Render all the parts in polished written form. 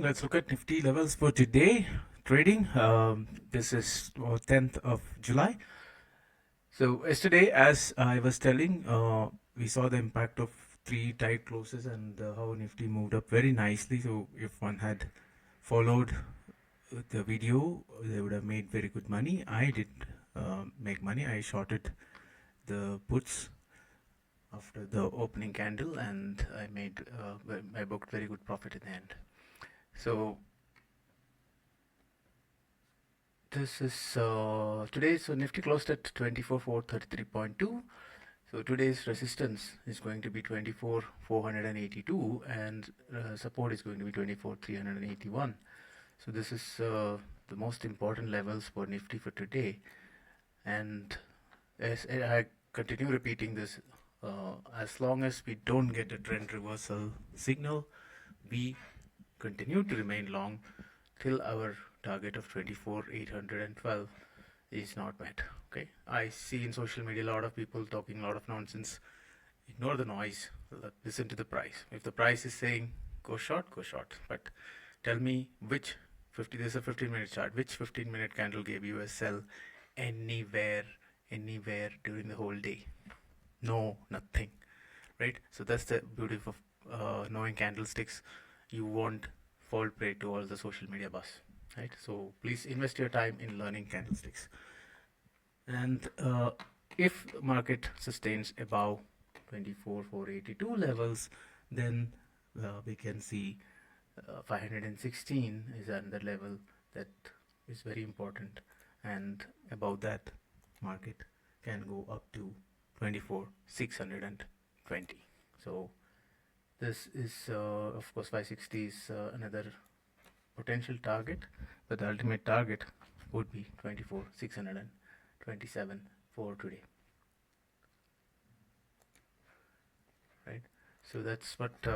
Let's look at Nifty levels for today trading. This is 10th of July. So yesterday, as I was telling, we saw the impact of three tight closes and how Nifty moved up very nicely. So if one had followed the video, they would have made very good money. I did make money. I shorted the puts after the opening candle, and I booked very good profit in the end. So this is today. So Nifty closed at 24,433.2. So today's resistance is going to be 24,482, and support is going to be 24,381. So this is the most important levels for Nifty for today. And as I continue repeating this, as long as we don't get a trend reversal signal, we continue to remain long till our target of 24,812 is not met. Okay, I see in social media a lot of people talking a lot of nonsense. Ignore the noise, listen to the price. If the price is saying go short, go short. But tell me which there's a 15-minute chart, which 15-minute candle gave you a sell anywhere during the whole day? No, nothing, right? So that's the beauty of knowing candlesticks. You won't fall prey to all the social media buzz, right? So please invest your time in learning candlesticks. And if market sustains above 24,482 levels, then we can see 516 is another level that is very important, and above that market can go up to 24,620. So this is of course 560 is another potential target, but the ultimate target would be 24,627 for today, right? So that's what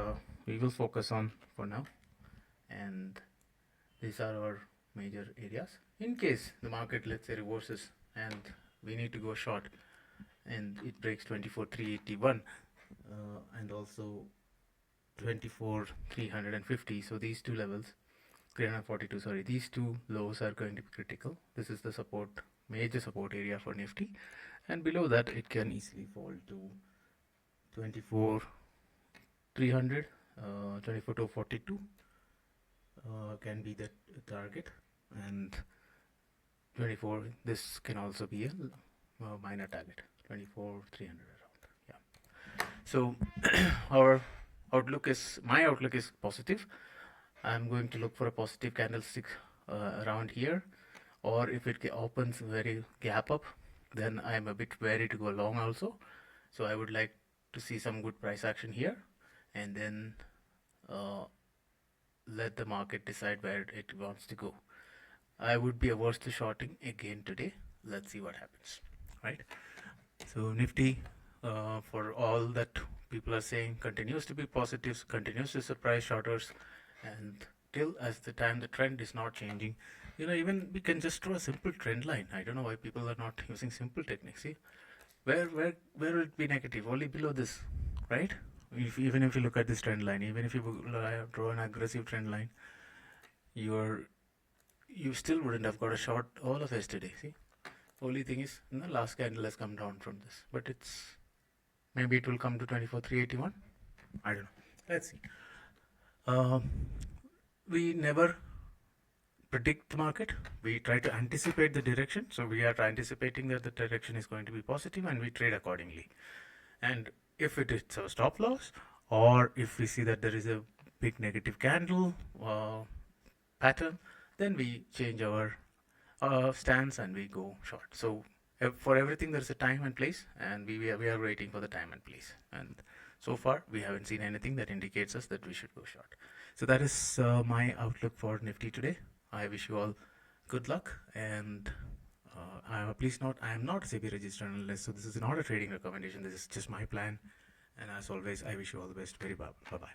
we will focus on for now, and these are our major areas. In case the market, let's say, reverses and we need to go short and it breaks 24,381 and also 24,350, so these two levels, 342, sorry, these two lows are going to be critical. This is the support, major support area for Nifty, and below that it can easily fall to 24,300, 24,242 can be the target, and 24, this can also be a minor target, 24,300 around. Yeah. So my outlook is positive. I'm going to look for a positive candlestick around here, or if it opens very gap up, then I'm a bit wary to go long also. So I would like to see some good price action here, and then let the market decide where it wants to go. I would be averse to shorting again today. Let's see what happens, right? So Nifty, for all that people are saying, continues to be positive, continues to surprise shorters, and till as the time the trend is not changing, even we can just draw a simple trend line. I don't know why people are not using simple techniques. See, where will it be negative? Only below this, right? Even if you look at this trend line, even if you draw an aggressive trend line, you still wouldn't have got a short all of yesterday. See, only thing is, the last candle has come down from this, but maybe it will come to 24,381. I don't know. Let's see. We never predict the market. We try to anticipate the direction. So we are anticipating that the direction is going to be positive, and we trade accordingly. And if it is a stop loss, or if we see that there is a big negative candle pattern, then we change our stance and we go short. So for everything there's a time and place, and we are waiting for the time and place, and so far we haven't seen anything that indicates us that we should go short. So that is my outlook for Nifty today. I wish you all good luck, and please note, I am not a SEBI registered analyst, so this is not a trading recommendation. This is just my plan, and as always, I wish you all the best. Very bye bye.